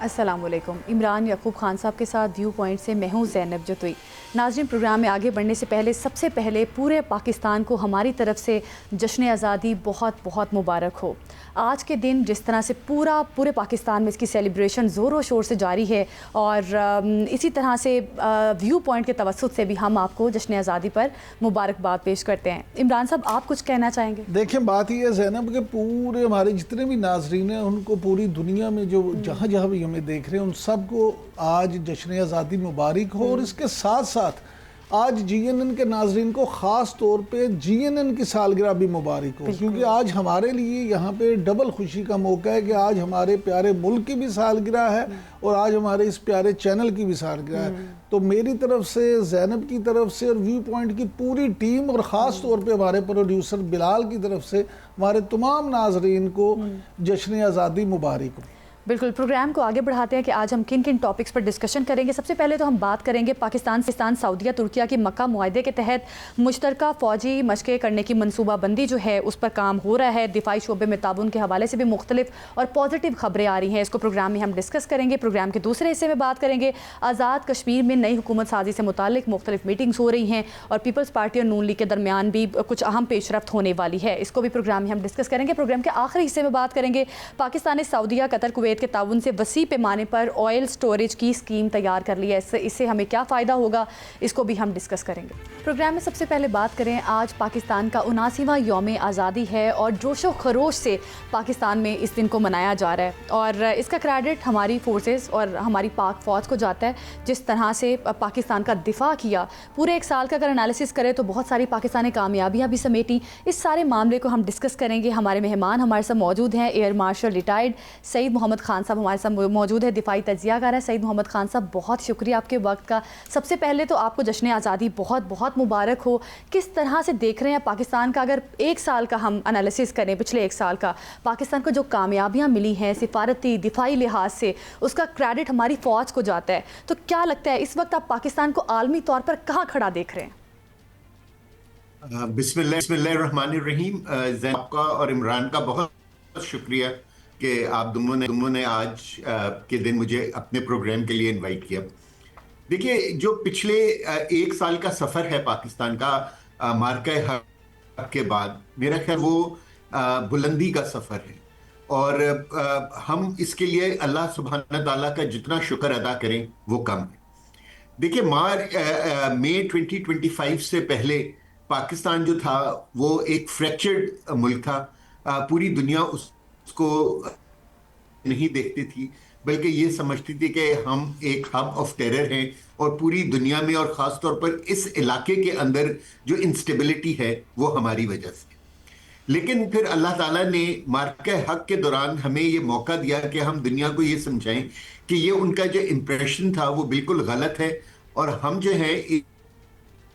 अस्सलामुअलैकुम। इमरान याकूब खान साहब के साथ व्यू पॉइंट से मैं हूँ ज़ैनब जतोई। नाज़रीन, प्रोग्राम में आगे बढ़ने से पहले सबसे पहले पूरे पाकिस्तान को हमारी तरफ से जश्न आज़ादी बहुत बहुत मुबारक हो। आज के दिन जिस तरह से पूरे पाकिस्तान में इसकी सेलिब्रेशन ज़ोर व शोर से जारी है और इसी तरह से व्यू पॉइंट के तवस्सुत से भी हम आपको जश्न आज़ादी पर मुबारकबाद पेश करते हैं। इमरान साहब, आप कुछ कहना चाहेंगे? देखिए, बात ये है ज़ैनब के पूरे हमारे जितने भी नाजरीन हैं उनको पूरी दुनिया में जो जहाँ जहाँ भी हमें देख रहे हैं उन सबको आज जश्न आज़ादी मुबारक हो। और इसके साथ साथ आज GNN के नाजरीन को ख़ास तौर पे GNN की सालगिरह भी मुबारक हो, क्योंकि आज हमारे लिए यहाँ पे डबल खुशी का मौका है कि आज हमारे प्यारे मुल्क की भी सालगिरह है और आज हमारे इस प्यारे चैनल की भी सालगिरह है। तो मेरी तरफ से, ज़ैनब की तरफ से और व्यू पॉइंट की पूरी टीम और ख़ास तौर पे हमारे प्रोड्यूसर बिलाल की तरफ से हमारे तमाम नाजरीन को जश्न आज़ादी मुबारक हो। बिल्कुल, प्रोग्राम को आगे बढ़ाते हैं कि आज हम किन किन टॉपिक्स पर डिस्कशन करेंगे। सबसे पहले तो हम बात करेंगे पाकिस्तान, सऊदीया, तुर्किया की मक्का मुआहदे के तहत मुश्तरका फ़ौजी मशक़ें करने की मनसूबाबंदी जो है उस पर काम हो रहा है। दिफाई शोबे में ताउन के हवाले से भी मुख्तलिफ और पॉजिटिव खबरें आ रही हैं। इसको प्रोग्राम में हम डिस्कस करेंगे। प्रोग्राम के दूसरे हिस्से में बात करेंगे आज़ाद कश्मीर में नई हुकूमत साजी से मुतालिक मुख्तलिफ मीटिंग्स हो रही हैं और पीपल्स पार्टी और नून लीग के दरमियान भी कुछ अहम पेशरफ्त होने वाली है। इसको भी प्रोग्राम में हम डिस्कस करेंगे। प्रोग्राम के आखिरी हिस्से में बात करेंगे पाकिस्तान ने सऊदीया, कतर, कुवैत के ताउन से वसी पैमाने पर ऑयल स्टोरेज की स्कीम तैयार कर ली है। इससे हमें क्या फ़ायदा होगा, इसको भी हम डिस्कस करेंगे। प्रोग्राम में सबसे पहले बात करें, आज पाकिस्तान का 79वां यौम आज़ादी है और जोशो खरोश से पाकिस्तान में इस दिन को मनाया जा रहा है और इसका क्रेडिट हमारी फोर्सेस और हमारी पाक फ़ौज को जाता है, जिस तरह से पाकिस्तान का दिफा किया। पूरे एक साल का अगर एनालिसिस करें तो बहुत सारी पाकिस्तानी कामयाबियाँ भी समेटी। इस सारे मामले को हम डिस्कस करेंगे। हमारे मेहमान हमारे साथ मौजूद हैं, air marshal retired Saeed Mohammad Khan साहब हमारे साथ मौजूद है, दिफाई तज्जियाकार है। सईद मोहम्मद खान साहब, बहुत शुक्रिया आपके वक्त का। सबसे पहले तो आपको जश्न आज़ादी बहुत बहुत मुबारक हो। किस तरह से देख रहे हैं पाकिस्तान का, अगर एक साल का हम एनालिसिस करें, पिछले एक साल का पाकिस्तान को जो कामयाबियाँ मिली हैं सिफारती दिफाई लिहाज से, उसका क्रेडिट हमारी फ़ौज को जाता है। तो क्या लगता है इस वक्त आप पाकिस्तान को आलमी तौर पर कहाँ खड़ा देख रहे हैं? बिस्मिल्लाहिर्रहमानिर्रहीम। आपका और इमरान का बहुत शुक्रिया कि आप दोनों ने आज के दिन मुझे अपने प्रोग्राम के लिए इनवाइट किया। देखिए, जो पिछले एक साल का सफ़र है पाकिस्तान का मार्के हक के बाद, मेरा ख्याल वो बुलंदी का सफ़र है और हम इसके लिए अल्लाह सुब्हानह ताला का जितना शुक्र अदा करें वो कम है। देखिए, मई 2025 से पहले पाकिस्तान जो था वो एक फ्रैक्चर्ड मुल्क था। पूरी दुनिया उसको नहीं देखती थी, बल्कि ये समझती थी कि हम एक हब ऑफ टेरर हैं और पूरी दुनिया में और ख़ास तौर पर इस इलाके के अंदर जो इंस्टेबिलिटी है वो हमारी वजह से। लेकिन फिर अल्लाह ताला ने मार्के हक के दौरान हमें ये मौका दिया कि हम दुनिया को ये समझाएं कि ये उनका जो इम्प्रेशन था वो बिल्कुल गलत है और हम जो है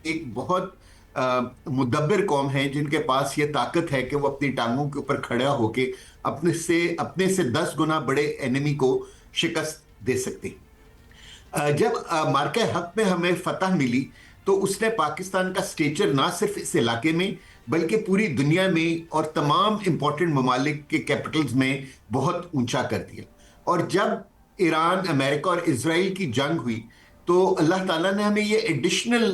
एक बहुत मुदब्बिर कौम है जिनके पास ये ताकत है कि वो अपनी टांगों के ऊपर खड़ा होके अपने से 10 गुना बड़े एनिमी को शिकस्त दे सकते हैं। जब मार्के हक में हमें फतह मिली तो उसने पाकिस्तान का स्टेचर ना सिर्फ इस इलाके में बल्कि पूरी दुनिया में और तमाम इंपॉर्टेंट ममालिक के कैपिटल्स में बहुत ऊंचा कर दिया। और जब ईरान, अमेरिका और इजराइल की जंग हुई तो अल्लाह ताला ने हमें ये एडिशनल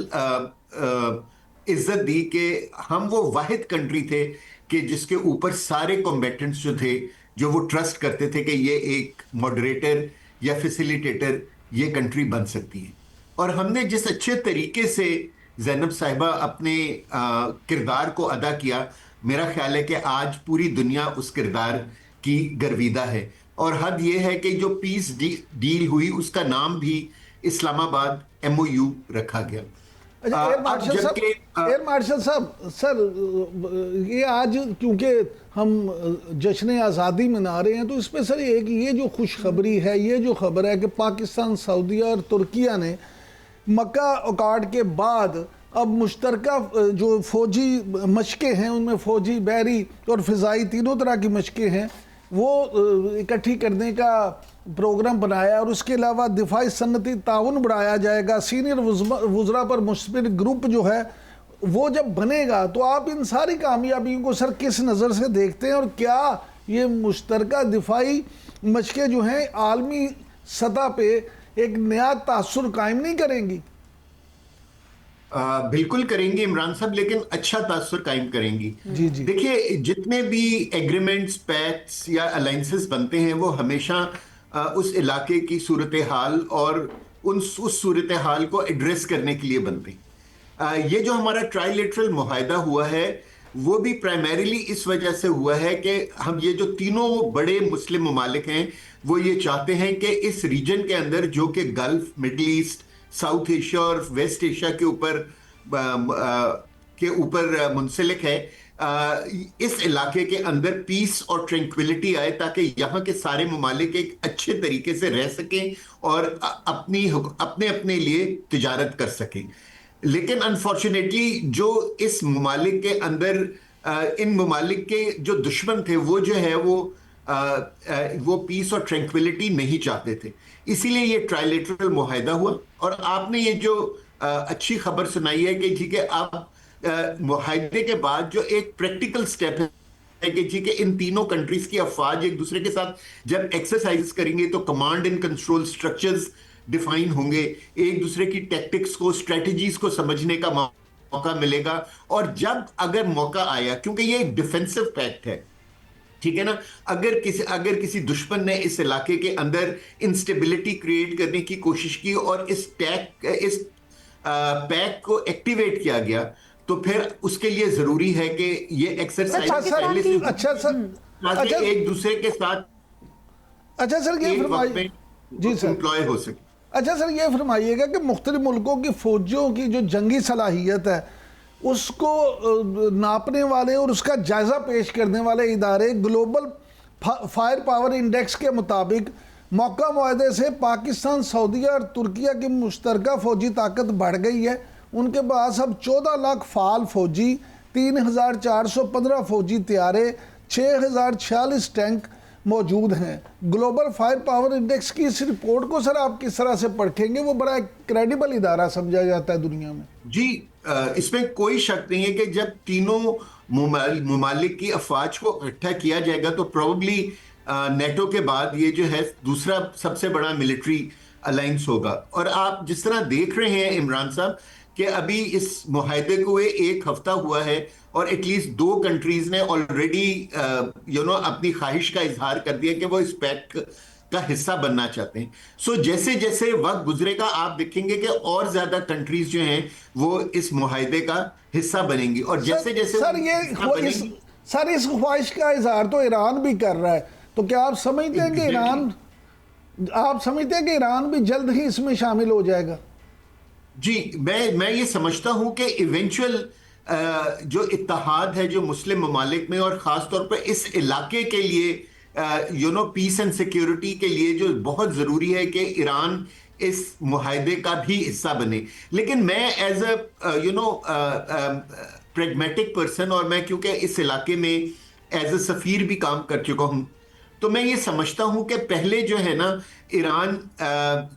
इज्जत दी कि हम वो वाहिद कंट्री थे कि जिसके ऊपर सारे कॉम्बेटेंट्स जो थे, जो वो ट्रस्ट करते थे कि ये एक मॉडरेटर या फैसिलिटेटर ये कंट्री बन सकती है। और हमने जिस अच्छे तरीके से ज़ैनब साहिबा अपने किरदार को अदा किया, मेरा ख्याल है कि आज पूरी दुनिया उस किरदार की गर्विदा है। और हद ये है कि जो पीस डील हुई उसका नाम भी इस्लामाबाद MOU रखा गया। अच्छा, एयर मार्शल साहब, सर ये आज क्योंकि हम जश्न आज़ादी मना रहे हैं तो इसमें सर ये जो खुशखबरी है, ये जो खबर है कि पाकिस्तान, सऊदीया और तुर्किया ने मक्का अकॉर्ड के बाद अब मुश्तरका जो फ़ौजी मशक़ें हैं उनमें फ़ौजी, बहरी और फ़िज़ाई तीनों तरह की मशक़ें हैं वो इकट्ठी करने का प्रोग्राम बनाया और उसके अलावा दिफाई सन्नती ताउन बढ़ाया जाएगा। सीनियर वुज़रा पर मुश्तमिल ग्रुप जो है वो जब बनेगा तो आप इन सारी कामयाबियों को सर किस नज़र से देखते हैं और क्या ये मुश्तरका दिफाई मशक़ें जो हैं आलमी सतह पे एक नया तासुर कायम नहीं करेंगी? बिल्कुल करेंगे इमरान साहब, लेकिन अच्छा तासुर कायम करेंगी। जी जी। देखिए, जितने भी एग्रीमेंट्स, पैक्ट्स या अलायंसेस बनते हैं वो हमेशा उस इलाके की सूरत हाल और उस सूरत हाल को एड्रेस करने के लिए बनते हैं। ये जो हमारा ट्राइलेटरल मुआहदा हुआ है वो भी प्राइमरीली इस वजह से हुआ है कि हम ये जो तीनों बड़े मुस्लिम ममालिक हैं वो ये चाहते हैं कि इस रीजन के अंदर, जो कि gulf, middle east, south Asia और वेस्ट एशिया के ऊपर मुंसलिक है, इस इलाके के अंदर पीस और ट्रैंक्विलिटी आए ताकि यहाँ के सारे ममालिक एक अच्छे तरीके से रह सकें और अपने अपने लिए तिजारत कर सकें। लेकिन अनफॉर्चुनेटली जो इस ममालिक के अंदर इन ममालिक के जो दुश्मन थे वो जो है वो पीस और ट्रैंक्विलिटी नहीं चाहते थे, इसीलिए ये ट्राइलेटरल मुआहदा हुआ। और आपने ये जो अच्छी खबर सुनाई है कि ठीक है, आप मुआहदे के बाद जो एक प्रैक्टिकल स्टेप है कि जी के इन तीनों कंट्रीज की अफवाज एक दूसरे के साथ जब एक्सरसाइज करेंगे तो command and control structures define होंगे, एक दूसरे की टैक्टिक्स को, स्ट्रेटजीज को समझने का मौका मिलेगा। और जब अगर मौका आया, क्योंकि ये एक डिफेंसिव पैक्ट है, ठीक है ना, अगर किसी दुश्मन ने इस इलाके के अंदर इंस्टेबिलिटी क्रिएट करने की कोशिश की और इस पैक को एक्टिवेट किया गया तो फिर उसके लिए जरूरी है कि ये एक्सरसाइज पहले से एक दूसरे के साथ जी सर एम्प्लॉय हो सके। अच्छा सर, ये फरमाइएगा कि मुख्तलिफ मुल्कों की फौजियों की जो जंगी सलाहियत है उसको नापने वाले और उसका जायज़ा पेश करने वाले इदारे ग्लोबल फायर पावर इंडेक्स के मुताबिक मक्का मुआहदे से पाकिस्तान, सऊदीया और तुर्किया की मुश्तरका फौजी ताकत बढ़ गई है। उनके पास अब 14 लाख फाल फौजी, 3,415 फौजी तैयारे, 6,046 टैंक मौजूद हैं। ग्लोबल फायर पावर इंडेक्स की इस रिपोर्ट को सर आप किस तरह से पढ़ेंगे? वो बड़ा क्रेडिबल इदारा समझा जाता है दुनिया में। जी, इसमें कोई शक नहीं है कि जब तीनों ममालिक की अफवाज को इकट्ठा किया जाएगा तो प्रोबेबली नेटो के बाद ये जो है दूसरा सबसे बड़ा मिलिट्री अलायंस होगा। और आप जिस तरह देख रहे हैं इमरान साहब कि अभी इस मुआहदे को हुए 1 हफ्ता हुआ है और एटलीस्ट 2 कंट्रीज ने ऑलरेडी अपनी ख्वाहिश का इजहार कर दिया कि वो इस पैक्ट का हिस्सा बनना चाहते हैं। सो जैसे जैसे वक्त गुजरेगा आप देखेंगे कि और ज्यादा कंट्रीज जो हैं वो इस मुआहदे का हिस्सा बनेंगी। और जैसे जैसे सर इस ख्वाहिश का इजहार तो ईरान भी कर रहा है, तो क्या आप समझते हैं कि ईरान भी जल्द ही इसमें शामिल हो जाएगा? जी, मैं ये समझता हूं कि इवेंचुअल जो इत्तेहाद है जो मुस्लिम ममालिक में और ख़ास तौर पर इस इलाके के लिए पीस एंड सिक्योरिटी के लिए जो बहुत ज़रूरी है कि ईरान इस मुआहदे का भी हिस्सा बने। लेकिन मैं एज प्रैग्मेटिक पर्सन, और मैं क्योंकि इस इलाके में एज अ सफ़ीर भी काम कर चुका हूँ, तो मैं ये समझता हूं कि पहले जो है ना ईरान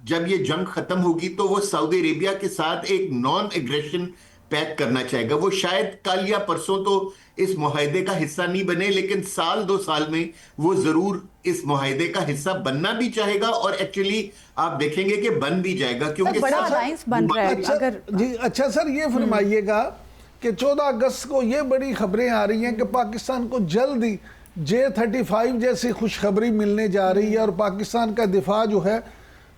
जब ये जंग खत्म होगी तो वो सऊदी अरेबिया के साथ एक नॉन एग्रेशन पैक्ट करना चाहेगा। वो शायद कल या परसों तो इस मुआहदे का हिस्सा नहीं बने, लेकिन 1-2 साल में वो जरूर इस मुआहदे का हिस्सा बनना भी चाहेगा और एक्चुअली आप देखेंगे कि बन भी जाएगा, क्योंकि बड़ा अलायंस बन रहा है। अगर जी अच्छा सर, ये फरमाइएगा कि 14 अगस्त को ये बड़ी खबरें आ रही हैं कि पाकिस्तान को जल्द ही J-35 जैसी खुशखबरी मिलने जा रही है और पाकिस्तान का दिफा जो है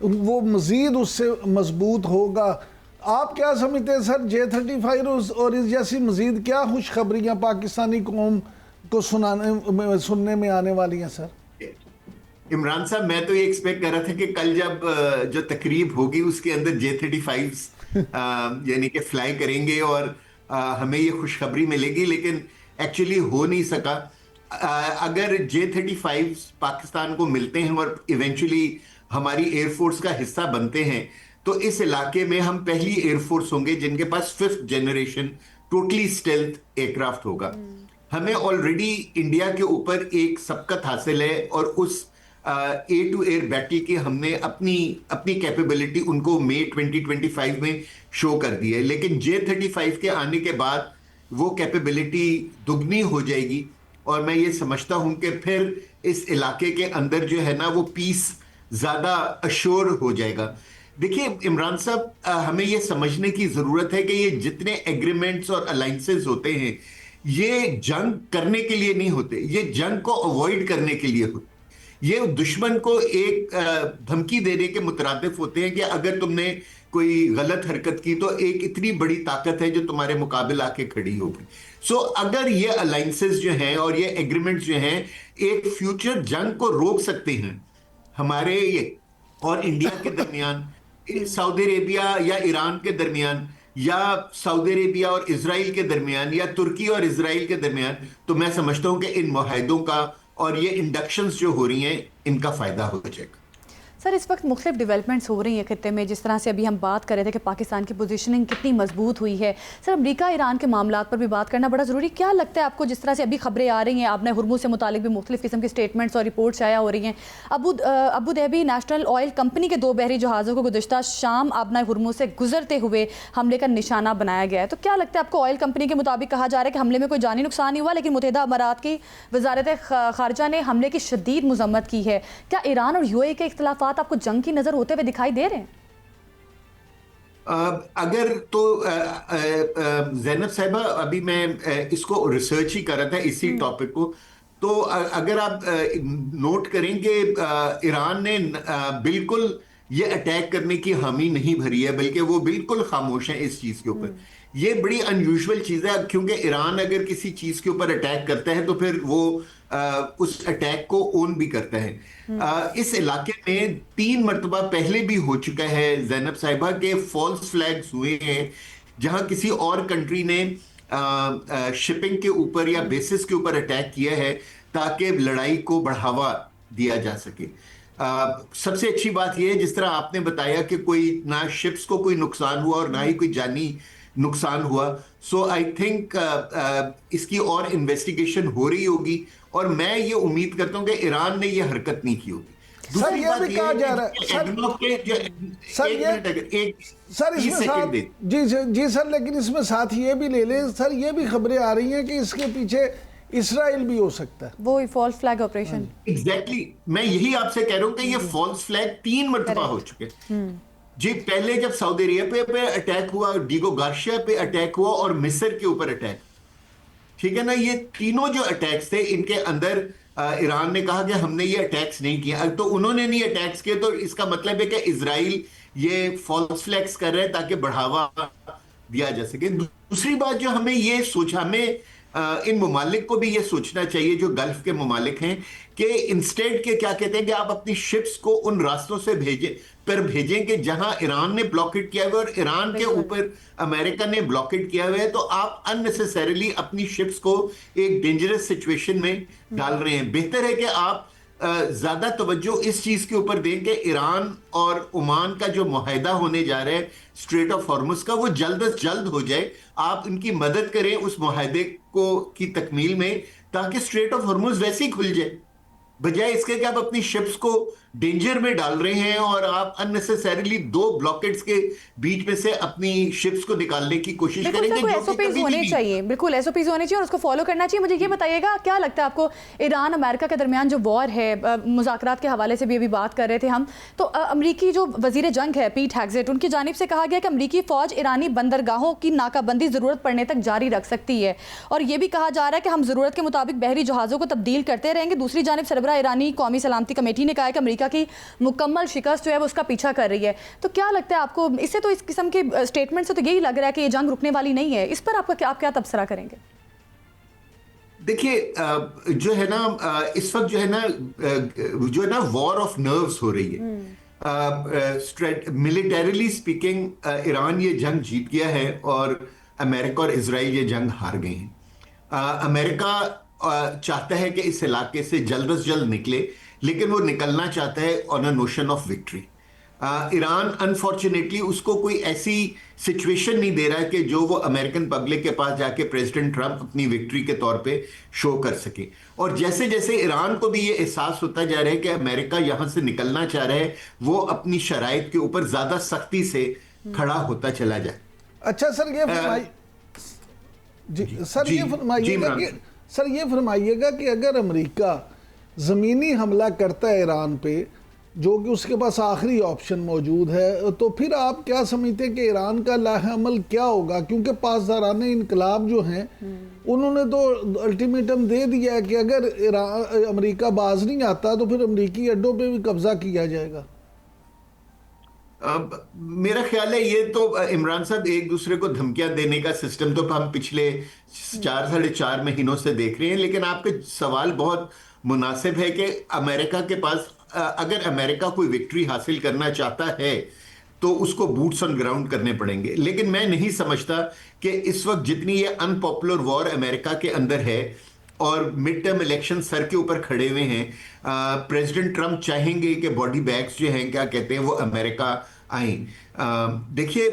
वो मज़ीद उससे मजबूत होगा। आप क्या समझते हैं सर, J-35 और इस जैसी मज़ीद क्या खुशखबरियाँ पाकिस्तानी कौम को सुनने में आने वाली हैं सर? इमरान साहब, मैं तो ये एक्सपेक्ट कर रहा था कि कल जब जो तकरीब होगी उसके अंदर J-35 यानी कि फ्लाई करेंगे और हमें ये खुशखबरी मिलेगी, लेकिन एक्चुअली हो नहीं सका। अगर J-35 पाकिस्तान को मिलते हैं और इवेंचुअली हमारी एयरफोर्स का हिस्सा बनते हैं तो इस इलाके में हम पहली एयरफोर्स होंगे जिनके पास 5th generation totally stealth aircraft होगा। हमें ऑलरेडी इंडिया के ऊपर एक सबकत हासिल है और उस एयर टू एयर बैटल की हमने अपनी कैपेबिलिटी उनको मई 2025 में शो कर दी है। लेकिन J-35 के आने के बाद वो कैपेबिलिटी दुगनी हो जाएगी और मैं ये समझता हूं कि फिर इस इलाके के अंदर जो है ना वो पीस ज्यादा अश्योर हो जाएगा। देखिए इमरान साहब, हमें ये समझने की जरूरत है कि ये जितने एग्रीमेंट्स और अलायंसेस होते हैं ये जंग करने के लिए नहीं होते, ये जंग को अवॉइड करने के लिए होते। ये दुश्मन को एक धमकी देने के मुतरादिफ होते हैं कि अगर तुमने कोई गलत हरकत की तो एक इतनी बड़ी ताकत है जो तुम्हारे मुकाबले आके खड़ी होगी। सो अगर ये अलायंसेस जो हैं और ये एग्रीमेंट्स जो हैं एक फ्यूचर जंग को रोक सकते हैं हमारे ये और इंडिया के दरमियान, सऊदी अरेबिया या ईरान के दरमियान, या सऊदी अरेबिया और इजराइल के दरमियान, या तुर्की और इजराइल के दरमियान, तो मैं समझता हूं कि इन मुआहिदों का और ये इंडक्शंस जो हो रही हैं इनका फायदा हो जाएगा। सर इस वक्त मुख्तलिफ डेवलपमेंट्स हो रही हैं खित्ते में, जिस तरह से अभी हम बात कर रहे थे कि पाकिस्तान की पोजीशनिंग कितनी मजबूत हुई है। सर अमेरिका ईरान के मामलात पर भी बात करना बड़ा ज़रूरी, क्या लगता है आपको जिस तरह से अभी खबरें आ रही हैं, आपने हुर्मुज़ से मुतालिक भी मुख्तलिफ किस्म की स्टेटमेंट्स और रिपोर्ट्स आया हो रही हैं। Abu Dhabi national oil company के 2 बहरी जहाज़ों को गुज़श्ता शाम आबना हुर्मुज़ से गुजरते हुए हमले का निशाना बनाया गया है, तो क्या लगता है आपको? ऑयल कंपनी के मुताबिक कहा जा रहा है कि हमले में कोई जानी नुकसान नहीं हुआ, लेकिन मुत्तहिदा अमारात की वजारत खारजा ने हमले की शदीद मजम्मत की है। क्या ईरान और यूएई के इख्तलाफात आपको जंग की नज़र होते हुए दिखाई दे रहे हैं? अगर तो ज़ैनब साहिबा, अभी मैं इसको रिसर्च ही कर रहा था इसी टॉपिक को, तो अगर आप नोट करेंगे ईरान ने बिल्कुल ये अटैक करने की हामी नहीं भरी है, बल्कि वो बिल्कुल खामोश है इस चीज के ऊपर। ये बड़ी अनयूजुअल चीज है, क्योंकि ईरान अगर किसी चीज के ऊपर अटैक करता है तो फिर वो उस अटैक को ओन भी करता है। इस इलाके में 3 मरतबा पहले भी हो चुका है ज़ैनब साहिबा के फॉल्स फ्लैग्स हुए हैं, जहां किसी और कंट्री ने शिपिंग के ऊपर या बेसिस के ऊपर अटैक किया है ताकि लड़ाई को बढ़ावा दिया जा सके। सबसे अच्छी बात यह है, जिस तरह आपने बताया कि कोई ना शिप्स को कोई नुकसान हुआ और ना ही कोई जानी नुकसान हुआ। सो आई थिंक इसकी और इन्वेस्टिगेशन हो रही होगी, और मैं ये उम्मीद करता हूं कि ईरान ने ये हरकत नहीं की होगी। सर ये भी कहा जा रहा है सर इसमें साथ जी सर, लेकिन इसमें साथ ये भी ले लें सर, ये भी खबरें आ रही हैं कि इसके पीछे इसराइल भी हो सकता है, वो फॉल्स फ्लैग ऑपरेशन। एग्जैक्टली, मैं यही आपसे कह रहा हूं कि ये फॉल्स फ्लैग 3 मरतबा हो चुके जी। पहले जब सऊदी अरेबिया पे अटैक हुआ, डीगो गार्शिया पे अटैक हुआ और मिस्र के ऊपर अटैक, ठीक है ना, ये तीनों जो अटैक्स थे इनके अंदर ईरान ने कहा कि हमने ये अटैक्स नहीं किया। तो उन्होंने नहीं अटैक्स किए, तो इसका मतलब है कि इजराइल ये फॉल्स फ्लैग्स कर रहे हैं ताकि बढ़ावा दिया जा सके। दूसरी बात जो हमें ये सोचा, हमें इन ममालिक को भी ये सोचना चाहिए जो गल्फ के ममालिक हैं, कि इंस्टेड के क्या कहते हैं कि आप अपनी शिप्स को उन रास्तों से भेजें कि जहां ईरान ने ब्लॉकेट किया हुआ है और ईरान के ऊपर अमेरिका ने ब्लॉकेट किया हुआ है, तो आप अननेसेसरीली अपनी शिप्स को एक डेंजरस सिचुएशन में डाल रहे हैं। बेहतर है कि आप ज्यादा तवज्जो इस चीज के ऊपर दें कि ईरान और ओमान का जो मुआहिदा होने जा रहा है स्ट्रेट ऑफ हॉर्मुज़ का, वो जल्द अज जल्द हो जाए। आप इनकी मदद करें उस मुआहिदे को की तकमील में, ताकि स्ट्रेट ऑफ हॉर्मुज़ वैसे ही खुल जाए, बजाय इसके कि आप अपनी शिप्स को डेंजर में डाल रहे हैं और आप अननेसेसरीली 2 ब्लॉकेट्स के बीच में से अपनी शिप्स को निकालने की कोशिश करेंगे। एसओपीज होने चाहिए, बिल्कुल एसओपीज होने चाहिए और उसको फॉलो करना चाहिए। मुझे ये बताइएगा, क्या लगता है आपको ईरान अमेरिका के दरमियान जो वॉर है, मुज़ाकरात के हवाले से भी अभी बात कर रहे थे हम, तो अमरीकी जो वजीर जंग है पीट हेग्सेट, उनकी जानिब से कहा गया कि अमरीकी फौज ईरानी बंदरगाहों की नाकाबंदी ज़रूरत पड़ने तक जारी रख सकती है, और ये भी कहा जा रहा है कि हम ज़रूरत के मुताबिक बहरी जहाज़ों को तब्दील करते रहेंगे। दूसरी जानिब सरबराह ईरानी कौमी सलामती कमेटी ने कहा है कि अमरीका की मुकम्मल शिकस्त जो है वो उसका पीछा कर रही है। तो क्या लगता है आपको, इससे तो इस किस्म के स्टेटमेंट से तो यही लग रहा है कि ये जंग रुकने वाली नहीं है, इस पर आप क्या तबसरा करेंगे? देखिए जो है ना इस वक्त जो है ना वॉर ऑफ नर्व्स हो रही है। मिलिटरीली स्पीकिंग ईरान ये जंग जीत गया है और अमेरिका और इजराइल ये जंग हार गए हैं। अमेरिका चाहता है कि इस इलाके से जल्द से जल्द निकले, लेकिन वो निकलना चाहता है on a notion of victory. Iran unfortunately उसको कोई ऐसी सिचुएशन नहीं दे रहा है कि जो वो अमेरिकन पब्लिक के पास जाके प्रेसिडेंट ट्रंप अपनी विक्ट्री के तौर पे शो कर सके। और जैसे जैसे ईरान को भी ये एहसास होता जा रहा है कि अमेरिका यहाँ से निकलना चाह रहा है, वो अपनी शराइत के ऊपर ज्यादा सख्ती से खड़ा होता चला जाए। अच्छा सर, ये फरमाइएगा कि अगर अमेरिका ज़मीनी हमला करता है ईरान पे, जो कि उसके पास आखिरी ऑप्शन मौजूद है, तो फिर आप क्या समझते हैं कि ईरान का लाहेअमल क्या होगा? क्योंकि पासदारान इनकलाब जो हैं उन्होंने तो अल्टीमेटम दे दिया है कि अगर अमेरिका बाज नहीं आता तो फिर अमेरिकी अड्डों पे भी कब्जा किया जाएगा। मेरा ख्याल है ये तो इमरान साहब एक दूसरे को धमकियां देने का सिस्टम तो हम पिछले 4 साढ़े 4 महीनों से देख रहे हैं, लेकिन आपका सवाल बहुत मुनासिब है कि अमेरिका के पास अगर अमेरिका कोई विक्ट्री हासिल करना चाहता है तो उसको बूट्स ऑन ग्राउंड करने पड़ेंगे। लेकिन मैं नहीं समझता कि इस वक्त जितनी ये अनपॉपुलर वॉर अमेरिका के अंदर है और मिड टर्म इलेक्शन सर के ऊपर खड़े हुए हैं, प्रेसिडेंट ट्रंप चाहेंगे कि बॉडी बैग्स जो हैं क्या कहते हैं वो अमेरिका आए। देखिए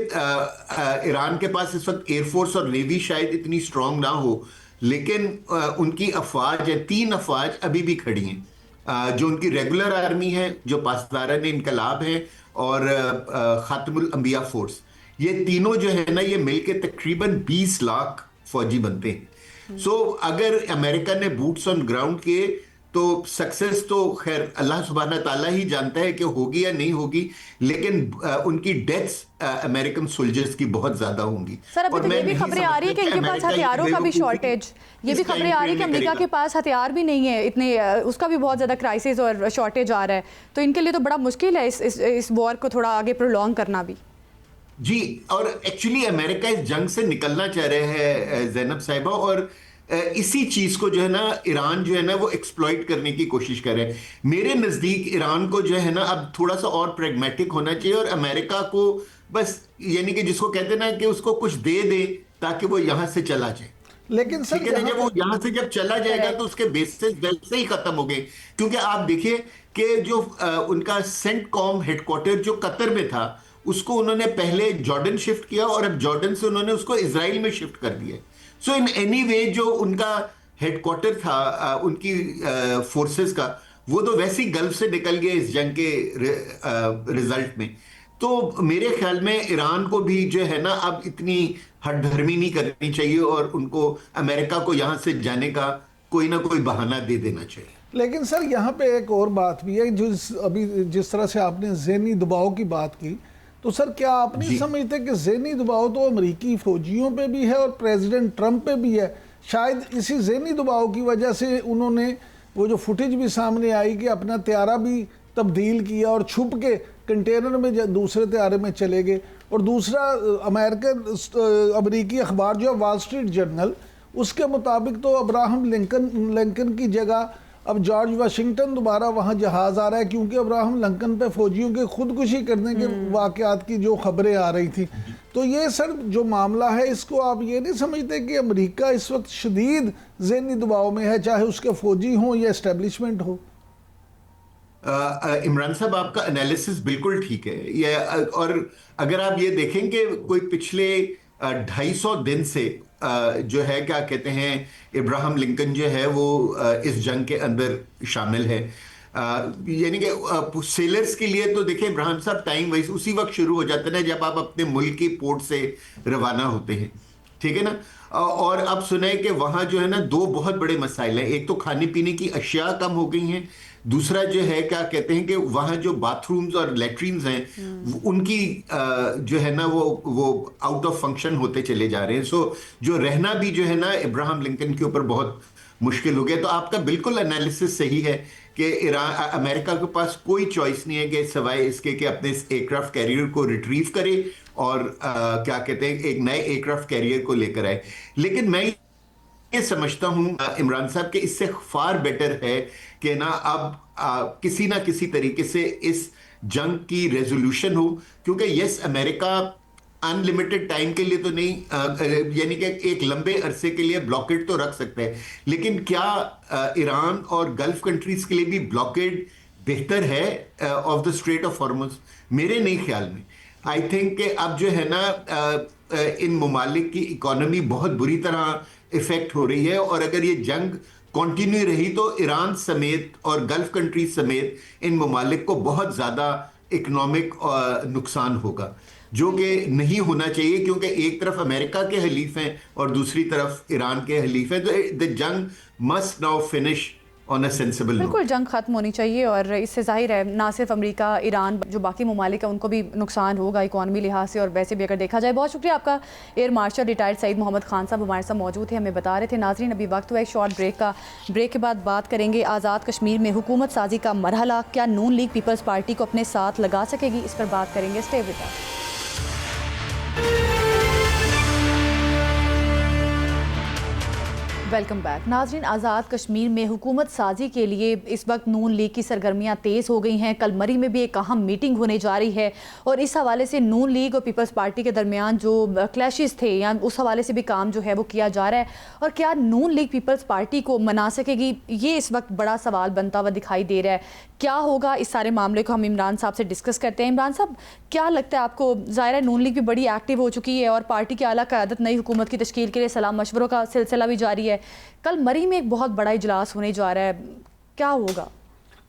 ईरान के पास इस वक्त एयरफोर्स और नेवी शायद इतनी स्ट्रांग ना हो, लेकिन उनकी अफवाज है, 3 अफवाज अभी भी खड़ी हैं, जो उनकी रेगुलर आर्मी है, जो पासदारान इनकलाब है और खातमुल अंबिया फोर्स। ये तीनों जो है ना ये मिलके तकरीबन 20 लाख फौजी बनते हैं। सो अगर अमेरिका ने बूट्स ऑन ग्राउंड किए तो सक्सेस तो खैर अल्लाह सुब्हाना ताला ही जानता है कि होगी या नहीं होगी, लेकिन उनकी डेथ्स अमेरिकन सोल्जर्स की बहुत ज्यादा होंगी। सर अभी तो ये भी खबरें आ रही है कि इनके पास हथियारों का भी शॉर्टेज, ये भी खबरें आ रही है कि अमेरिका के पास हथियार भी नहीं है इतने, उसका भी बहुत ज्यादा क्राइसिस और शॉर्टेज आ रहा है, तो इनके लिए तो बड़ा मुश्किल है इस वॉर को थोड़ा आगे प्रोलॉन्ग करना भी। जी, और एक्चुअली अमेरिका इस जंग से निकलना चाह रहे हैं जैनब साहिबा, और इसी चीज को जो है ना ईरान जो है ना वो एक्सप्लॉइट करने की कोशिश कर रहे हैं। मेरे नजदीक ईरान को जो है ना अब थोड़ा सा और प्रैग्मेटिक होना चाहिए और अमेरिका को बस यानी कि जिसको कहते हैं ना कि उसको कुछ दे दे ताकि वो यहां से चला जाए। लेकिन सर जब वो यहां से जब चला जाएगा तो उसके बेसिस वैसे ही खत्म हो गए, क्योंकि आप देखिए कि जो उनका सेंटकॉम हेडक्वार्टर जो कतर में था उसको उन्होंने पहले जॉर्डन शिफ्ट किया और अब जॉर्डन से उन्होंने उसको इजराइल में शिफ्ट कर दिया। सो इन एनी वे जो उनका हेडक्वार्टर था उनकी फोर्सेस का, वो तो वैसे ही गल्फ से निकल गए इस जंग के रिजल्ट में। तो मेरे ख्याल में ईरान को भी जो है ना अब इतनी हठधर्मी नहीं करनी चाहिए और उनको अमेरिका को यहां से जाने का कोई ना कोई बहाना दे देना चाहिए। लेकिन सर यहाँ पे एक और बात भी है, जो अभी जिस तरह से आपने ज़हनी दबाव की बात की, तो सर क्या आप नहीं समझते कि ज़हनी दबाव तो अमेरिकी फौजियों पे भी है और प्रेसिडेंट ट्रंप पे भी है? शायद इसी ज़हनी दबाव की वजह से उन्होंने वो जो फुटेज भी सामने आई कि अपना त्यारा भी तब्दील किया और छुप के कंटेनर में दूसरे त्यारे में चले गए। और दूसरा अमेरिकी अखबार जो है वॉल स्ट्रीट जर्नल, उसके मुताबिक तो अब्राहम लिंकन की जगह अब जॉर्ज वाशिंगटन दोबारा वहां जहाज आ रहा है, क्योंकि अब्राहम लिंकन पे फौजियों के खुदकुशी करने के वाकयात की जो खबरें आ रही थी। तो ये सर जो मामला है, इसको आप ये नहीं समझते कि अमेरिका इस वक्त शदीद ज़हनी दबाव में है, चाहे उसके फौजी हों या एस्टेब्लिशमेंट हो? इमरान साहब आपका एनालिसिस बिल्कुल ठीक है ये, और अगर आप ये देखें कि कोई पिछले 250 दिन से जो है क्या कहते हैं इब्राहिम लिंकन जो है वो इस जंग के अंदर शामिल है। यानी कि सेलर्स के लिए तो देखिए इब्राहिम साहब टाइम वाइज उसी वक्त शुरू हो जाता है जब आप अपने मुल्क की पोर्ट से रवाना होते हैं, ठीक है ना। और अब सुने कि वहाँ जो है ना 2 बहुत बड़े मसाइल हैं। एक तो खाने पीने की अशिया कम हो गई हैं, दूसरा जो है क्या कहते हैं कि वहाँ जो बाथरूम्स और लेटरिन्स हैं उनकी जो है ना वो आउट ऑफ फंक्शन होते चले जा रहे हैं। सो जो रहना भी जो है ना इब्राहिम लिंकन के ऊपर बहुत मुश्किल हो गया। तो आपका बिल्कुल एनालिसिस सही है कि अमेरिका के पास कोई चॉइस नहीं है कि सिवाय इसके कि अपने एयरक्राफ्ट कैरियर को रिट्रीव करे और क्या कहते हैं एक नए एयरक्राफ्ट कैरियर को लेकर आए। लेकिन मैं ये समझता हूं इमरान साहब के इससे फार बेटर है कि ना अब किसी ना किसी तरीके से इस जंग की रेजोल्यूशन हो, क्योंकि यस अमेरिका अनलिमिटेड टाइम के लिए तो नहीं यानी कि एक लंबे अरसे के लिए ब्लॉकेड तो रख सकते हैं, लेकिन क्या ईरान और गल्फ कंट्रीज के लिए भी ब्लॉकेड बेहतर है of the straight of Hormuz? मेरे नहीं ख्याल में। आई थिंक कि अब जो है ना इन ममालिक की इकोनॉमी बहुत बुरी तरह इफेक्ट हो रही है, और अगर ये जंग कंटिन्यू रही तो ईरान समेत और गल्फ कंट्रीज समेत इन ममालिक को बहुत ज़्यादा इकोनॉमिक नुकसान होगा, जो कि नहीं होना चाहिए, क्योंकि एक तरफ अमेरिका के हलीफ हैं और दूसरी तरफ ईरान के हलीफ हैं। तो द जंग must now finish on a sensible note. बिल्कुल, जंग खत्म होनी चाहिए और इससे जाहिर है ना सिर्फ अमेरिका, ईरान, जो बाकी ममालिक है उनको भी नुकसान होगा इकॉनमी लिहाज से और वैसे भी अगर देखा जाए। बहुत शुक्रिया आपका air marshal retired Saeed Mohammad Khan साहब हमारे साथ मौजूद थे, हमें बता रहे थे। नाजरीन, अभी वक्त हुआ एक शॉर्ट ब्रेक का। ब्रेक के बाद बात करेंगे आज़ाद कश्मीर में हुकूमत साजी का मरहला, क्या नून लीग पीपल्स पार्टी को अपने साथ लगा सकेगी, इस पर बात करेंगे। Stay with us. Welcome back. नाजरीन, आज़ाद कश्मीर में हुकूमत साजी के लिए इस वक्त नून लीग की सरगर्मियाँ तेज़ हो गई हैं। कल मरी में भी एक अहम मीटिंग होने जा रही है और इस हवाले से नून लीग और पीपल्स पार्टी के दरमियान जो क्लैशेस थे या उस हवाले से भी काम जो है वो किया जा रहा है। और क्या नून लीग पीपल्स पार्टी को मना सकेगी, ये इस वक्त बड़ा सवाल बनता हुआ दिखाई दे रहा है। क्या होगा, इस सारे मामले को हम इमरान साहब से डिस्कस करते हैं। इमरान साहब, क्या लगता है आपको? ज़ाहिर है नून लीग भी बड़ी एक्टिव हो चुकी है और पार्टी की आला क़यादत नई हुकूमत की तश्कील के लिए सलाह मशवरों का सिलसिला भी जारी है। कल मरी में एक बहुत बड़ा इजलास होने जा रहा है, क्या होगा?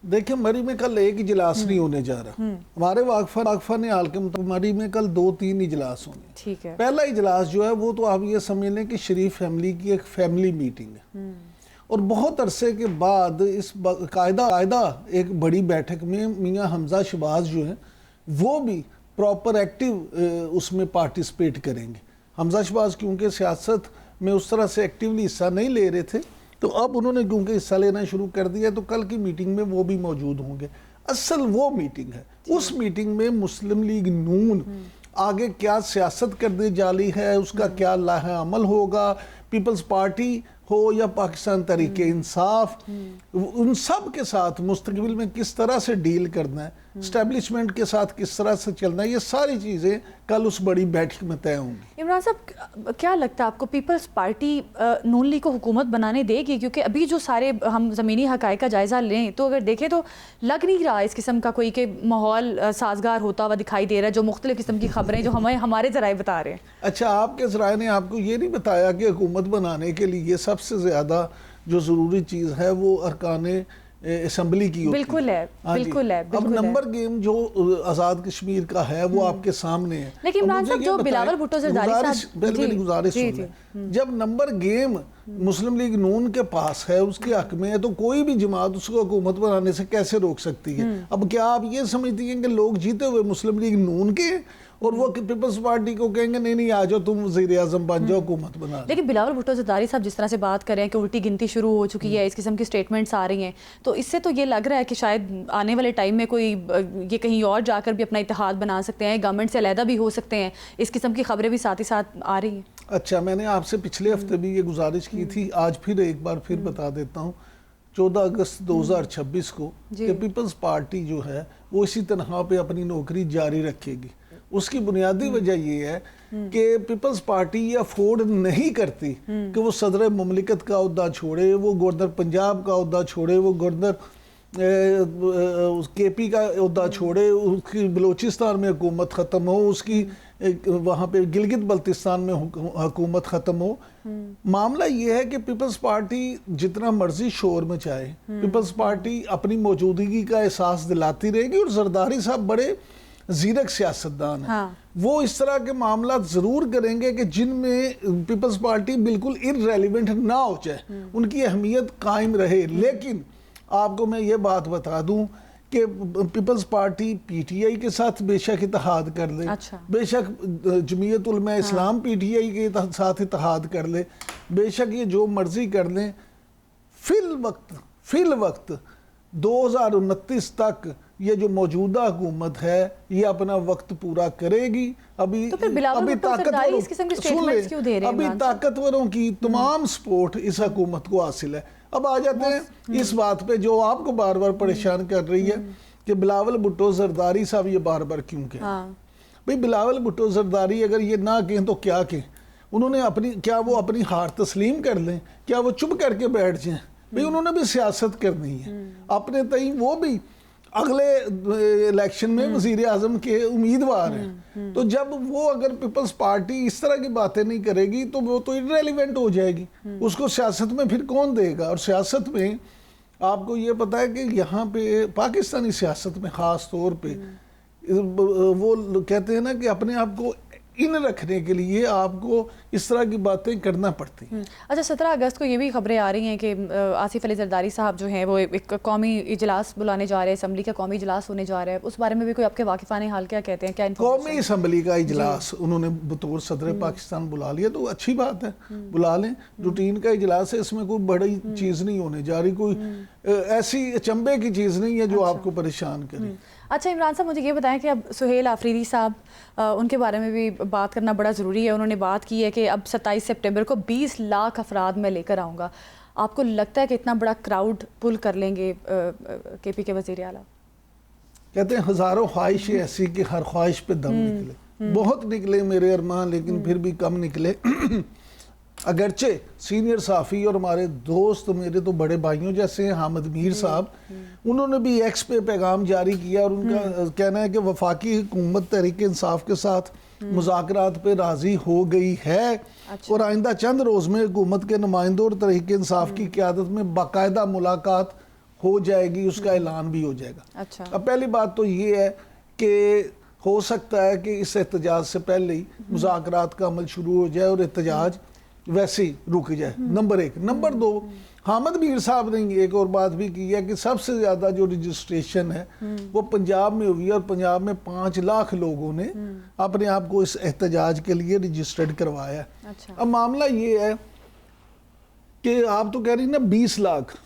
देखिए, मरी में कल एक इजलास नहीं होने जा रहा। हमारे वाकफा ने हाल के मुताबिक मरी में कल 2-3 इजलास होंगे। ठीक है। पहला इजलास जो है वो तो आप ये समझ लें कि शरीफ फैमिली की एक फैमिली मीटिंग है और बहुत अरसे के बाद इस कायदा एक बड़ी बैठक में मियाँ हमजा शहबाज जो है वो भी प्रॉपर एक्टिव उसमें पार्टिसिपेट करेंगे। हमजा शहबाज क्योंकि सियासत में उस तरह से एक्टिवली हिस्सा नहीं ले रहे थे, तो अब उन्होंने क्योंकि हिस्सा लेना शुरू कर दिया तो कल की मीटिंग में वो भी मौजूद होंगे। असल वो मीटिंग है, उस मीटिंग में मुस्लिम लीग नून आगे क्या सियासत करने जा रही है, उसका क्या लाहे अमल होगा, पीपल्स पार्टी हो या पाकिस्तान तरीके इंसाफ, उन सब के साथ मुस्तकबिल में किस तरह से डील करना है, एस्टेब्लिशमेंट के साथ किस तरह से चलना है, ये सारी चीज़ें कल उस बड़ी बैठक में तय होंगी। इमरान साहब, क्या लगता है आपको पीपल्स पार्टी नून लीग को हुकूमत बनाने देगी? क्योंकि अभी जो सारे हम ज़मीनी हक़ाइक़ का जायज़ा लें तो अगर देखें तो लग नहीं रहा इस किस्म का कोई के माहौल साजगार होता हुआ दिखाई दे रहा है, जो मुख्तलिफ़ किस्म की खबरें जो हमारे ज़राए बता रहे हैं। अच्छा, आपके ज़राए ने आपको ये नहीं बताया कि हुकूमत बनाने के लिए सबसे ज़्यादा जो ज़रूरी चीज़ है वो अरकान असम्बली की होती बिल्कुल है, बिल्कुल है, अब नंबर गेम जो आज़ाद कश्मीर का है वो आपके सामने है। लेकिन इमरान साहब, जो बिलावल भुट्टो ज़रदारी साहब, मेरी गुजारिश सुन लें, जब नंबर गेम मुस्लिम लीग नून के पास है, उसके हक में है, तो कोई भी जमात उसको हुकूमत बनाने से कैसे रोक सकती है? अब क्या आप ये समझती हैं कि लोग जीते हुए मुस्लिम लीग नून के और वो पीपल्स पार्टी को कहेंगे नहीं नहीं आ जाओ तुम वज़ीर आज़म बन जाओ, हुकूमत बना? लेकिन बिलावल भुट्टो ज़रदारी साहब जिस तरह से बात कर रहे हैं कि उल्टी गिनती शुरू हो चुकी है, इस किस्म की स्टेटमेंट्स आ रही हैं, तो इससे तो ये लग रहा है कि शायद आने वाले टाइम में कोई ये कहीं और जाकर भी अपना इत्तेहाद बना सकते हैं, गवर्नमेंट से अलहदा भी हो सकते हैं। इस किस्म की खबरें भी साथ ही साथ आ रही हैं। अच्छा, मैंने आपसे पिछले हफ्ते भी ये गुजारिश की थी, आज फिर एक बार फिर बता देता हूँ। 14 अगस्त 2026 को कि पीपल्स पार्टी जो है वो इसी तरह पे अपनी नौकरी जारी रखेगी। उसकी बुनियादी वजह ये है कि पीपल्स पार्टी ये अफोर्ड नहीं करती कि वो सदर मुमलिकत का ओहदा छोड़े, वो गवर्नर पंजाब का ओहदा छोड़े, वो गवर्नर KP का ओहदा छोड़े, उसकी बलूचिस्तान में हुकूमत ख़त्म हो, उसकी वहाँ पे गिलगित बल्तिस्तान में हुकूमत ख़त्म हो। मामला ये है कि पीपल्स पार्टी जितना मर्जी शोर मचाए, पीपल्स पार्टी अपनी मौजूदगी का एहसास दिलाती रहेगी। और जरदारी साहब बड़े जीरक सियासतदान है। हाँ। वो इस तरह के मामला जरूर करेंगे कि जिनमें पीपल्स पार्टी बिल्कुल इररेलेवेंट ना हो जाए, उनकी अहमियत कायम रहे। लेकिन आपको मैं ये बात बता दूं कि पीपल्स पार्टी PTI के साथ बेशक इत्तेहाद कर ले, अच्छा। बेशक जमीयत उलमा इस्लाम PTI के साथ इत्तेहाद कर ले, बेशक ये जो मर्जी कर लें, फिल वक्त 2029 तक ये जो मौजूदा हुकूमत है ये अपना वक्त पूरा करेगी। अभी ताकतवरों की तमाम सपोर्ट इस हुकूमत को हासिल है। अब आ जाते हैं इस बात पे जो आपको बार बार परेशान कर रही है कि बिलावल भुट्टो जरदारी साहब ये बार बार क्यों कहें। भाई, बिलावल भुट्टो जरदारी अगर ये ना कहें तो क्या कहें? उन्होंने क्या वो अपनी हार तस्लीम कर लें? क्या वो चुप करके बैठ जाएं? भाई, उन्होंने भी सियासत करनी है अपने तई, वो भी अगले इलेक्शन में वज़ीर आज़म के उम्मीदवार हैं। तो जब वो अगर पीपल्स पार्टी इस तरह की बातें नहीं करेगी तो वो तो इररेलेवेंट हो जाएगी, उसको सियासत में फिर कौन देगा? और सियासत में आपको ये पता है कि यहाँ पे पाकिस्तानी सियासत में ख़ास तौर पे वो कहते हैं ना कि अपने आप को इन रखने के लिए आपको इस तरह की बातें करना पड़ती हैं। अच्छा, 17 अगस्त को ये भी खबरें आ रही हैं कि आसिफ अली जरदारी साहब जो हैं वो एक कौमी इजलास बुलाने जा रहे हैं, असम्बली का कौमी इजलास होने जा रहा है, उस बारे में भी कोई आपके वाकिफाने हाल क्या कहते हैं? क्या कौमी असम्बली का इजलास उन्होंने बतौर सदर पाकिस्तान बुला लिया तो अच्छी बात है, बुला लें। रूटीन का इजलास है, इसमें कोई बड़ी चीज़ नहीं होने जा रही, कोई ऐसी अचंभे की चीज़ नहीं है जो आपको परेशान करे। अच्छा इमरान साहब, मुझे ये बताएं कि अब सुहेल आफरीदी साहब, उनके बारे में भी बात करना बड़ा ज़रूरी है। उन्होंने बात की है कि अब 27 सितंबर को 20 लाख अफराद मैं लेकर आऊँगा। आपको लगता है कि इतना बड़ा क्राउड पुल कर लेंगे KP के वज़ीर आला? कहते हैं हज़ारों ख्वाहिशें ऐसी कि हर ख्वाहिश पे दम निकले। बहुत निकले मेरे अरमान, लेकिन फिर भी कम निकले। अगरचे सीनियर साफ़ी और हमारे दोस्त, मेरे तो बड़े भाइयों जैसे हैं, हामिद मीर साहब, उन्होंने भी एक्स पे पैगाम जारी किया और उनका कहना है कि वफाकी हुकूमत तहरीक इंसाफ के साथ मुज़ाकरात पे राज़ी हो गई है। अच्छा। और आइंदा चंद रोज़ में हुकूमत के नुमाइंदों और तहरीक इंसाफ की क़यादत में बाकायदा मुलाकात हो जाएगी, उसका ऐलान भी हो जाएगा। अच्छा। अब पहली बात तो ये है कि हो सकता है कि इस एहतजाज से पहले ही मुज़ाकरात का अमल शुरू हो जाए और एहतजाज वैसे ही रुक जाए, नंबर 1। नंबर 2, हामिद मीर साहब ने एक और बात भी की है कि सबसे ज़्यादा जो रजिस्ट्रेशन है वो पंजाब में हुई है और पंजाब में 5 लाख लोगों ने अपने आप को इस एहतजाज के लिए रजिस्टर्ड करवाया है। अच्छा। अब मामला ये है कि आप तो कह रही ना 20 लाख,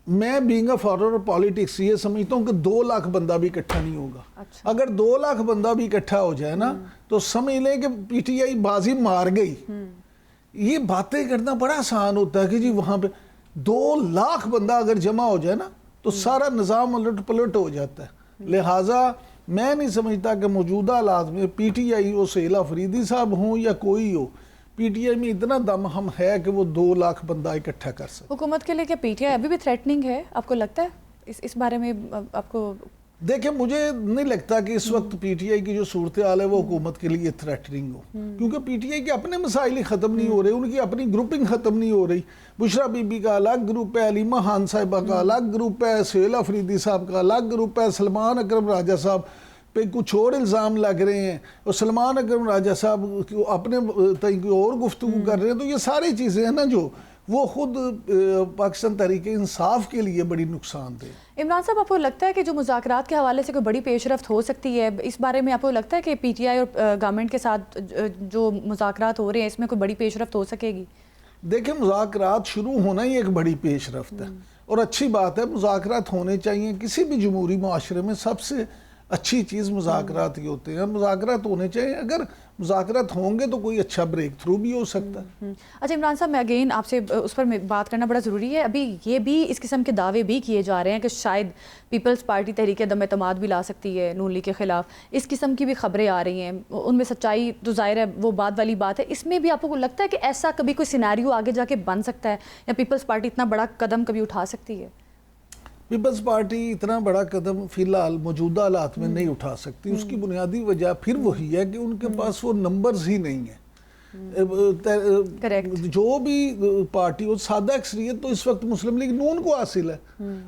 मैं बीइंग अ फॉरनर पॉलिटिक्स ये समझता हूँ कि 2 लाख बंदा भी इकट्ठा नहीं होगा। अच्छा। अगर 2 लाख बंदा भी इकट्ठा हो जाए ना तो समझ लें कि PTI बाजी मार गई। ये बातें करना बड़ा आसान होता है कि जी वहाँ पे 2 लाख बंदा अगर जमा हो जाए ना तो सारा निज़ाम उलट पलट हो जाता है। लिहाजा मैं नहीं समझता कि मौजूदा हालात में PTI हो, सुहेल आफरीदी साहब हों या कोई हो, PTI में इतना दम हम है कि वो 2 लाख बंदा इकट्ठा कर सके। हुकूमत के लिए क्या PTI अभी भी थ्रेटनिंग है, आपको लगता है? इस बारे में आपको? देखिए, मुझे नहीं लगता कि इस वक्त PTI की जो सूरत हाल है वो हुकूमत के लिए थ्रेटनिंग हो, क्योंकि PTI के अपने मसाइल ही ख़त्म नहीं हो रहे, उनकी अपनी ग्रुपिंग ख़त्म नहीं हो रही। बुशरा बीबी का अलग ग्रुप है, अलीमा खान साहिबा का अलग ग्रुप है, सुहेल आफरीदी साहब का अलग ग्रुप है, सलमान अकरम राजा साहब पे कुछ और इल्ज़ाम लग रहे हैं और सलमान अकरम राजा साहब अपने तरीके और गुफ्तगू कर रहे हैं। तो ये सारी चीज़ें हैं ना जो वो खुद पाकिस्तान तहरीक इंसाफ के लिए बड़ी नुकसानदेह। इमरान साहब, आपको लगता है कि जो मुज़ाकरात के हवाले से कोई बड़ी पेशरफ्त हो सकती है, इस बारे में आपको लगता है कि PTI और गवर्नमेंट के साथ जो मुज़ाकरात हो रहे हैं इसमें कोई बड़ी पेशरफ्त हो सकेगी? देखिए, मुज़ाकरात शुरू होना ही एक बड़ी पेशरफ्त है और अच्छी बात है, मुज़ाकरात होने चाहिए। किसी भी जमहूरी मुआशरे में सबसे अच्छी चीज़ मुज़ाकरात ही होते हैं, मुज़ाकरात होने चाहिए। अगर मुज़ाकरात होंगे तो कोई अच्छा ब्रेक थ्रू भी हो सकता है। अच्छा इमरान साहब, मैं अगेन आपसे उस पर बात करना बड़ा ज़रूरी है। अभी ये भी इस किस्म के दावे भी किए जा रहे हैं कि शायद पीपल्स पार्टी तहरीक दम एतमाद भी ला सकती है नून लीग के ख़िलाफ़। इस किस्म की भी खबरें आ रही हैं, उनमें सच्चाई तो ज़ाहिर है वो बात वाली बात है। इसमें भी आपको लगता है कि ऐसा कभी कोई सिनेरियो आगे जाके बन सकता है या पीपल्स पार्टी इतना बड़ा कदम कभी उठा सकती है? पीपल्स पार्टी इतना बड़ा कदम फ़िलहाल मौजूदा हालात में नहीं उठा सकती। उसकी बुनियादी वजह फिर वही है कि उनके पास वो नंबर्स ही नहीं है। जो भी पार्टी हो, सादा अक्सरियत तो इस वक्त मुस्लिम लीग नून को हासिल है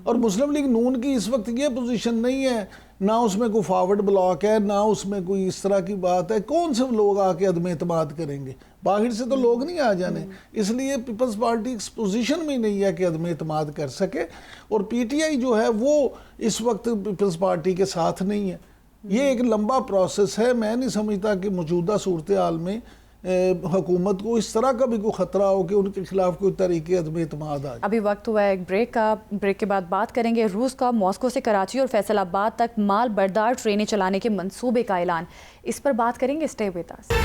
और मुस्लिम लीग नून की इस वक्त ये पोजीशन नहीं है, ना उसमें कोई फॉरवर्ड ब्लॉक है, ना उसमें कोई इस तरह की बात है। कौन से लोग आके अदम एतमाद करेंगे? बाहर से तो लोग नहीं आ जाने, इसलिए पीपल्स पार्टी इस पोजीशन में नहीं है कि अदम एतमाद कर सके। और PTI जो है वो इस वक्त पीपल्स पार्टी के साथ नहीं है। ये एक लंबा प्रोसेस है। मैं नहीं समझता कि मौजूदा सूरत हाल में हुकूमत को इस तरह का भी कोई ख़तरा हो कि उनके खिलाफ कोई तरीके अदम एतमाद आ जाए। अभी वक्त हुआ है एक ब्रेक का। ब्रेक के बाद बात करेंगे रूस का मॉस्को से कराची और फैसलाबाद तक माल बरदार ट्रेनें चलाने के मंसूबे का ऐलान। इस पर बात करेंगे, stay with us.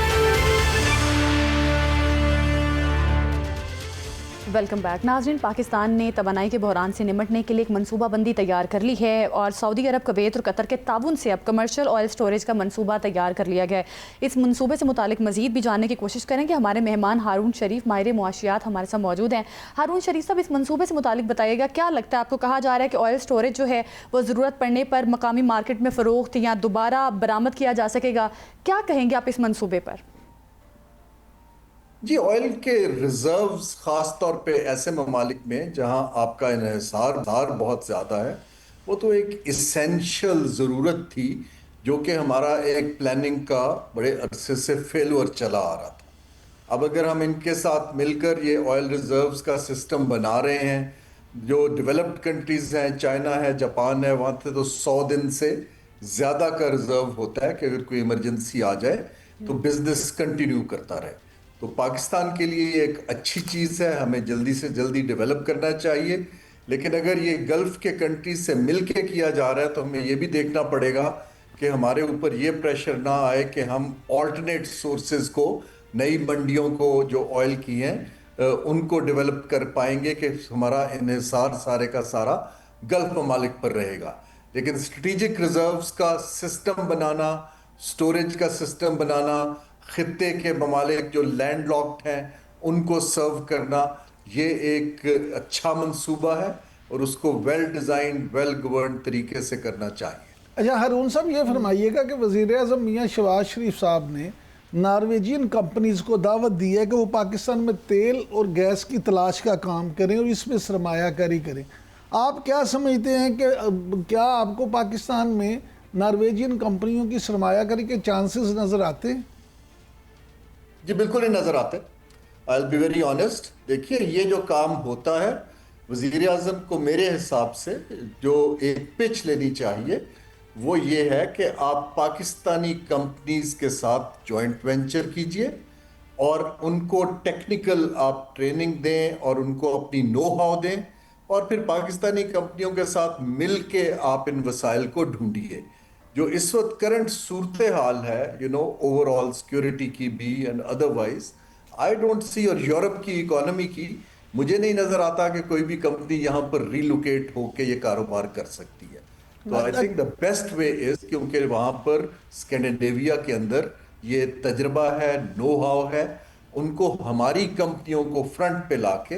Welcome back नाज़रीन। पाकिस्तान ने तवानाई के बहरान से निमटने के लिए एक मनसूबाबंदी तैयार कर ली है और सऊदी अरब, कुवैत और कतर के ताउन से अब कमर्शियल ऑयल स्टोरेज का मनसूबा तैयार कर लिया गया है। इस मनसूबे से मुतालिक मजीद भी जानने की कोशिश करेंगे। हमारे मेहमान हारून शरीफ, माहिर मुआशियात, हमारे साथ मौजूद हैं। हारून शरीफ साहब, इस मनसूबे से मुतालिक बताइएगा, क्या लगता है आपको? कहा जा रहा है कि ऑयल स्टोरेज जो है वो ज़रूरत पड़ने पर मकामी मार्केट में फ़रोख्त या दोबारा बरामद किया जा सकेगा। क्या कहेंगे आप इस मनसूबे पर? जी, ऑयल के रिजर्व्स ख़ास तौर पे ऐसे ममालिक में जहां आपका इन्हिसार बहुत ज़्यादा है, वो तो एक इसेंशियल ज़रूरत थी जो कि हमारा एक प्लानिंग का बड़े अरसे से फेलुअर चला आ रहा था। अब अगर हम इनके साथ मिलकर ये ऑयल रिजर्व्स का सिस्टम बना रहे हैं, जो डेवलप्ड कंट्रीज हैं, चाइना है, जापान है, वहाँ से तो 100 दिन से ज़्यादा का रिजर्व होता है कि अगर कोई इमरजेंसी आ जाए तो बिजनेस कंटिन्यू करता रहे। तो पाकिस्तान के लिए ये एक अच्छी चीज़ है, हमें जल्दी से जल्दी डेवलप करना चाहिए। लेकिन अगर ये गल्फ के कंट्रीज से मिल के किया जा रहा है तो हमें ये भी देखना पड़ेगा कि हमारे ऊपर ये प्रेशर ना आए कि हम ऑल्टरनेट सोर्सेज को, नई मंडियों को जो ऑयल की हैं उनको डेवलप कर पाएंगे कि हमारा इन्हिसार सारे का सारा गल्फ ममालिक पर रहेगा। लेकिन स्ट्रेटेजिक रिजर्व्स का सिस्टम बनाना, स्टोरेज का सिस्टम बनाना, खित्ते के ममालिक जो लैंडलॉक्ड हैं उनको सर्व करना, ये एक अच्छा मंसूबा है और उसको वेल डिज़ाइन, वेल गवर्न तरीके से करना चाहिए। अच्छा हारून साहब, ये फरमाइएगा कि वज़ीर आज़म मियाँ शहबाज शरीफ साहब ने नॉर्वेजियन कंपनीज को दावत दी है कि वो पाकिस्तान में तेल और गैस की तलाश का काम करें और इसमें सरमायाकारी करें। आप क्या समझते हैं कि क्या आपको पाकिस्तान में नॉर्वेजियन कंपनियों की सरमायाकारी के चांसेस नज़र आते हैं? जी बिल्कुल ही नज़र आते। I will be very honest. देखिए, ये जो काम होता है, वज़ीर आज़म को मेरे हिसाब से जो एक पिच लेनी चाहिए वो ये है कि आप पाकिस्तानी कंपनीज के साथ जॉइंट वेंचर कीजिए और उनको टेक्निकल आप ट्रेनिंग दें और उनको अपनी नो हाउ दें और फिर पाकिस्तानी कंपनियों के साथ मिल के आप इन वसाइल को ढूंढिए। जो इस वक्त करंट सूरत हाल है, ओवरऑल सिक्योरिटी की भी and otherwise, I don't see, और यूरोप की इकोनॉमी की मुझे नहीं नजर आता कि कोई भी कंपनी यहाँ पर रिलोकेट होके ये कारोबार कर सकती है। तो I think the best way is, क्योंकि वहां पर स्कैंडिनेविया के अंदर ये तजर्बा है, नो हाउ है, उनको हमारी कंपनियों को फ्रंट पे लाके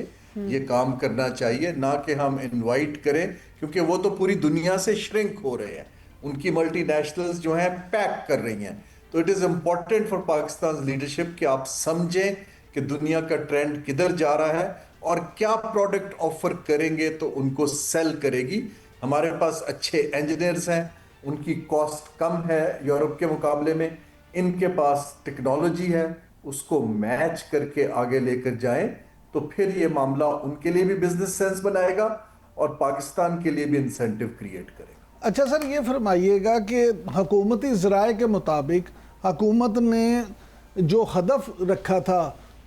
ये काम करना चाहिए, ना कि हम इनवाइट करें, क्योंकि वो तो पूरी दुनिया से श्रिंक हो रहे हैं, उनकी मल्टीनेशनल्स जो हैं पैक कर रही हैं। तो it is important for Pakistan leadership कि आप समझें कि दुनिया का ट्रेंड किधर जा रहा है और क्या प्रोडक्ट ऑफर करेंगे तो उनको सेल करेगी। हमारे पास अच्छे इंजीनियर्स हैं, उनकी कॉस्ट कम है यूरोप के मुकाबले में, इनके पास टेक्नोलॉजी है, उसको मैच करके आगे लेकर जाएं तो फिर ये मामला उनके लिए भी बिजनेस सेंस बनाएगा और पाकिस्तान के लिए भी इंसेंटिव क्रिएट करेगा। अच्छा सर, ये फरमाइएगा कि हुकूमती ज़राए के मुताबिक हुकूमत ने जो हदफ रखा था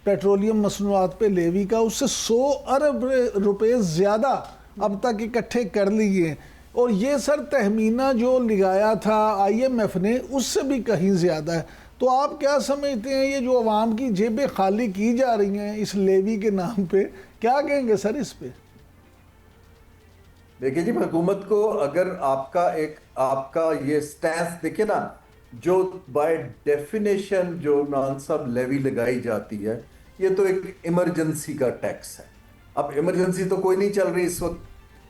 पेट्रोलियम मसनूआत पे लेवी का, उससे 100 अरब रुपए ज़्यादा अब तक इकट्ठे कर लिए, और ये सर तहमीना जो लगाया था IMF ने उससे भी कहीं ज़्यादा है। तो आप क्या समझते हैं, ये जो अवाम की जेबें खाली की जा रही हैं इस लेवी के नाम पे, क्या कहेंगे सर इस पे? देखिए जी, हुकूमत को अगर आपका ये स्टैंस देखे ना, जो बाय डेफिनेशन जो नॉन-सब लेवी लगाई जाती है, ये तो एक इमरजेंसी का टैक्स है। अब इमरजेंसी तो कोई नहीं चल रही इस वक्त,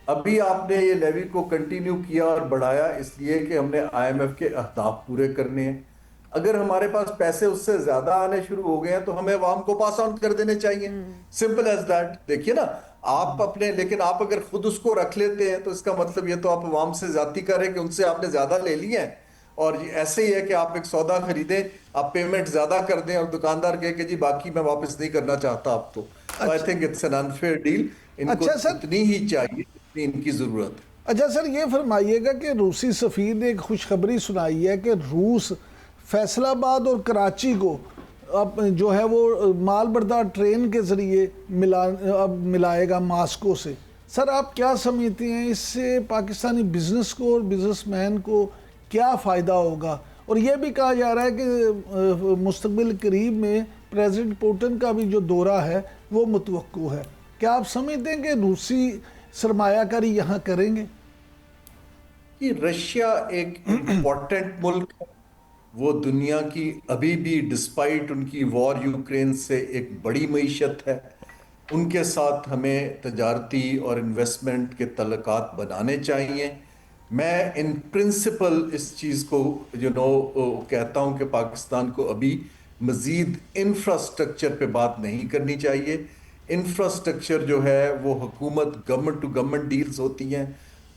अभी आपने ये लेवी को कंटिन्यू किया और बढ़ाया इसलिए कि हमने IMF के अहदाफ पूरे करने हैं। अगर हमारे पास पैसे उससे ज्यादा आने शुरू हो गए हैं तो हमें अवाम को पास ऑन कर देने चाहिए, सिंपल एज दैट। देखिए ना, आप अपने, लेकिन आप अगर खुद उसको रख लेते हैं तो इसका मतलब ये तो आप अवाम से ज्यादती करें कि उनसे आपने ज्यादा ले लिए हैं। और ऐसे ही है कि आप एक सौदा खरीदें, आप पेमेंट ज्यादा कर दें और दुकानदार कहे कि जी बाकी मैं वापस नहीं करना चाहता आपको। I think it's an unfair deal. इनको इतनी ही चाहिए जितनी इनकी जरूरत है। अच्छा सर, ये फरमाइएगा कि रूसी सफीर ने एक खुशखबरी सुनाई है कि रूस फैसलाबाद और कराची को अब जो है वो माल बर्दार ट्रेन के ज़रिए मिलाएगा मास्को से। सर आप क्या समझते हैं, इससे पाकिस्तानी बिजनेस को और बिजनेसमैन को क्या फ़ायदा होगा? और ये भी कहा जा रहा है कि मुस्तकबिल करीब में प्रेसिडेंट पुतिन का भी जो दौरा है वो मुतवक्को है। क्या आप समझते हैं कि रूसी सरमायाकारी यहाँ करेंगे? कि रशिया एक इम्पॉर्टेंट मुल्क है, वो दुनिया की अभी भी डिस्पाइट उनकी वॉर यूक्रेन से एक बड़ी मईशत है। उनके साथ हमें तजारती और इन्वेस्टमेंट के तल्लुकात बनाने चाहिए। मैं इन प्रिंसिपल इस चीज़ को कहता हूँ कि पाकिस्तान को अभी मज़ीद इंफ्रास्ट्रक्चर पे बात नहीं करनी चाहिए। इंफ्रास्ट्रक्चर जो है वो हुकूमत गवर्नमेंट टू गवर्नमेंट डील्स होती हैं।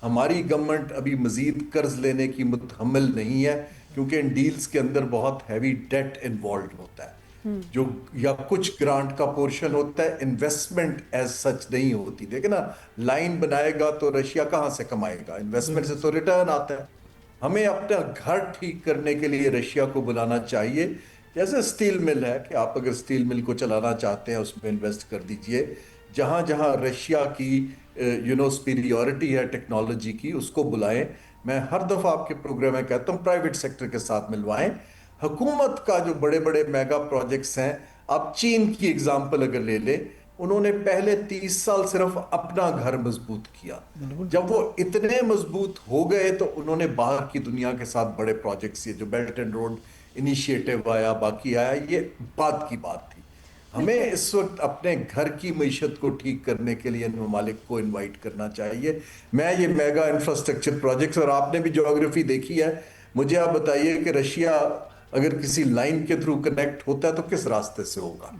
हमारी गवर्नमेंट अभी मज़ीद कर्ज लेने की मुतहम्मिल नहीं है क्योंकि इन डील्स के अंदर बहुत हैवी डेट इन्वॉल्व होता है, जो या कुछ ग्रांट का पोर्शन होता है, इन्वेस्टमेंट एज सच नहीं होती। देखिए ना, लाइन बनाएगा तो रशिया कहाँ से कमाएगा? इन्वेस्टमेंट से तो रिटर्न आता है। हमें अपना घर ठीक करने के लिए रशिया को बुलाना चाहिए। जैसे स्टील मिल है कि आप अगर स्टील मिल को चलाना चाहते हैं उसमें इन्वेस्ट कर दीजिए। जहाँ जहाँ रशिया की सुपीरियॉरिटी है टेक्नोलॉजी की, उसको बुलाएं। मैं हर दफ़ा आपके प्रोग्राम में कहता हूँ प्राइवेट सेक्टर के साथ मिलवाएं। हुकूमत का जो बड़े बड़े मेगा प्रोजेक्ट्स हैं, आप चीन की एग्जांपल अगर ले लें, उन्होंने पहले 30 साल सिर्फ अपना घर मजबूत किया। जब वो इतने मजबूत हो गए तो उन्होंने बाहर की दुनिया के साथ बड़े प्रोजेक्ट्स, ये जो बेल्ट एंड रोड इनिशिएटिव आया, बाकी आया, ये बाद की बात थी। हमें इस वक्त अपने घर की मईशत को ठीक करने के लिए इन ममालिक को इनवाइट करना चाहिए। मैं ये मेगा इंफ्रास्ट्रक्चर प्रोजेक्ट्स, और आपने भी ज्योग्राफी देखी है, मुझे आप बताइए कि रशिया अगर किसी लाइन के थ्रू कनेक्ट होता है तो किस रास्ते से होगा?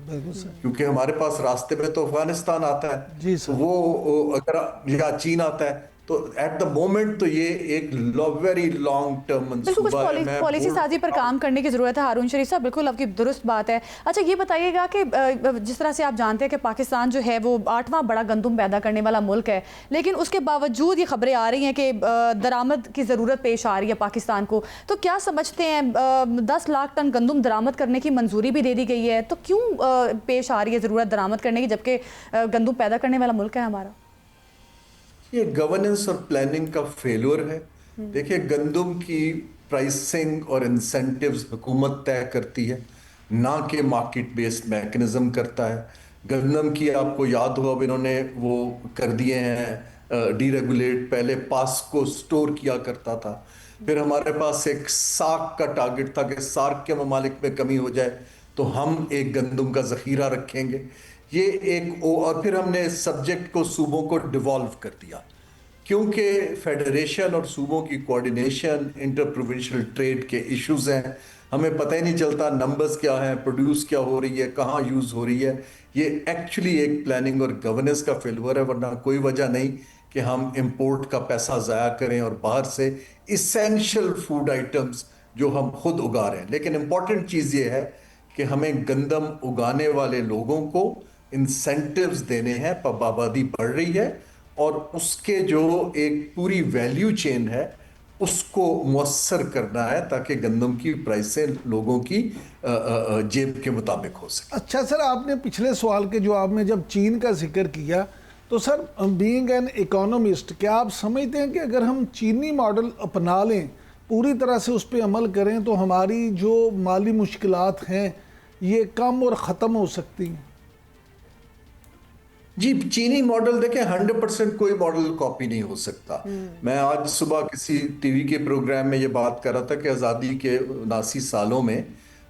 क्योंकि हमारे पास रास्ते में तो अफगानिस्तान आता है, जी तो वो अगर या चीन आता है, तो एट द मोमेंट तो ये एक वेरी लॉन्ग टर्म मंसूबा है। पॉलिसी साजी पर काम करने की जरूरत है। हारून शरीफ साहब, बिल्कुल आपकी दुरुस्त बात है। अच्छा, ये बताइएगा कि जिस तरह से आप जानते हैं कि पाकिस्तान जो है वो 8वां बड़ा गंदम पैदा करने वाला मुल्क है, लेकिन उसके बावजूद ये खबरें आ रही हैं कि दरामद की ज़रूरत पेश आ रही है पाकिस्तान को। तो क्या समझते हैं, 10 लाख टन गंदम दरामद करने की मंजूरी भी दे दी गई है, तो क्यों पेश आ रही है ज़रूरत दरामद करने की, जबकि गंदम पैदा करने वाला मुल्क है हमारा? ये गवर्नेंस और प्लानिंग का फेल्योर है। देखिए, गंदम की प्राइसिंग और इंसेंटिव्स हुकूमत तय करती है, ना कि मार्केट बेस्ड मैकेनिज्म करता है। गंदम की आपको याद हो, अब इन्होंने वो कर दिए हैं डीरेगुलेट। पहले पास को स्टोर किया करता था, फिर हमारे पास एक सार्क का टारगेट था कि सार्क के ममालिक में कमी हो जाए तो हम एक गंदम का जखीरा रखेंगे। ये एक और फिर हमने इस सब्जेक्ट को सूबों को डिवॉल्व कर दिया, क्योंकि फेडरेशन और सूबों की कोऑर्डिनेशन, इंटर प्रोविंशियल ट्रेड के इश्यूज हैं। हमें पता ही नहीं चलता नंबर्स क्या हैं, प्रोड्यूस क्या हो रही है, कहाँ यूज़ हो रही है। ये एक्चुअली एक प्लानिंग और गवर्नेंस का फेल्योर है, वरना कोई वजह नहीं कि हम इंपोर्ट का पैसा ज़ाया करें और बाहर से इसेंशियल फूड आइटम्स जो हम खुद उगा रहे हैं। लेकिन इम्पॉर्टेंट चीज़ ये है कि हमें गंदम उगाने वाले लोगों को इंसेंटिव्स देने हैं। आबादी बढ़ रही है और उसके जो एक पूरी वैल्यू चेन है उसको मुअस्सर करना है, ताकि गंदम की प्राइसें लोगों की जेब के मुताबिक हो सके। अच्छा सर, आपने पिछले सवाल के जवाब में जब चीन का जिक्र किया, तो सर बीइंग एन इकोनॉमिस्ट, क्या आप समझते हैं कि अगर हम चीनी मॉडल अपना लें, पूरी तरह से उस पर अमल करें, तो हमारी जो माली मुश्किलात हैं ये कम और ख़त्म हो सकती हैं? जी, चीनी मॉडल देखें, 100% कोई मॉडल कॉपी नहीं हो सकता। मैं आज सुबह किसी टीवी के प्रोग्राम में ये बात कर रहा था कि आज़ादी के 79 सालों में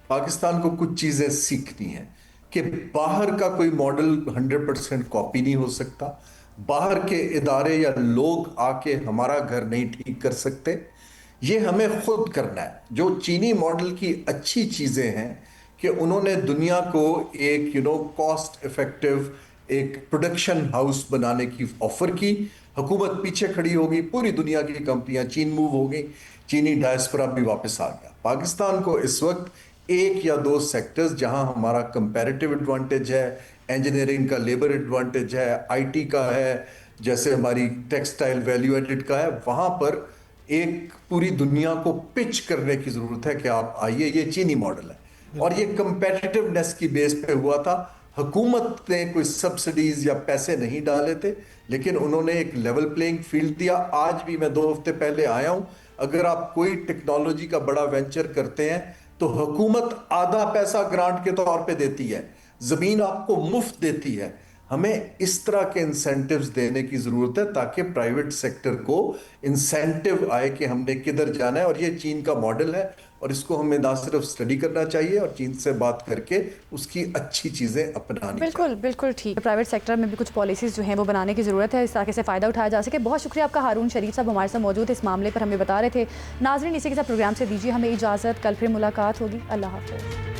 पाकिस्तान को कुछ चीज़ें सीखनी हैं कि बाहर का कोई मॉडल 100% कॉपी नहीं हो सकता। बाहर के इदारे या लोग आके हमारा घर नहीं ठीक कर सकते, ये हमें खुद करना है। जो चीनी मॉडल की अच्छी चीज़ें हैं कि उन्होंने दुनिया को एक कॉस्ट इफेक्टिव एक प्रोडक्शन हाउस बनाने की ऑफर की। हुकूमत पीछे खड़ी होगी, पूरी दुनिया की कंपनियां चीन मूव हो गई, चीनी डायस्पोरा भी वापस आ गया। पाकिस्तान को इस वक्त 1 या 2 सेक्टर्स जहां हमारा कंपैरेटिव एडवांटेज है, इंजीनियरिंग का लेबर एडवांटेज है, आईटी का है, जैसे हमारी टेक्सटाइल वैल्यू एडेड का है, वहां पर एक पूरी दुनिया को पिच करने की जरूरत है कि आप आइए। ये चीनी मॉडल है और ये कंपेटिटिवनेस की बेस पे हुआ था। हुकूमत ने कोई सब्सिडीज या पैसे नहीं डाले थे, लेकिन उन्होंने एक लेवल प्लेइंग फील्ड दिया। आज भी मैं 2 हफ्ते पहले आया हूं, अगर आप कोई टेक्नोलॉजी का बड़ा वेंचर करते हैं तो हुकूमत आधा पैसा ग्रांट के तौर पे देती है, जमीन आपको मुफ्त देती है। हमें इस तरह के इंसेंटिव्स देने की जरूरत है ताकि प्राइवेट सेक्टर को इंसेंटिव आए कि हमने किधर जाना है। और ये चीन का मॉडल है और इसको हमें ना सिर्फ स्टडी करना चाहिए और चीन से बात करके उसकी अच्छी चीज़ें अपनानी बिल्कुल बिल्कुल ठीक। प्राइवेट सेक्टर में भी कुछ पॉलिसीज़ जो हैं वो बनाने की ज़रूरत है, इस ताकि से फ़ायदा उठाया जा सके। बहुत शुक्रिया आपका हारून शरीफ साहब, हमारे साथ मौजूद इस मामले पर हमें बता रहे थे। नाज़रीन, इसी के साथ प्रोग्राम से दीजिए हमें इजाज़त, कल फिर मुलाकात होगी। अल्लाह हाफ़िज़।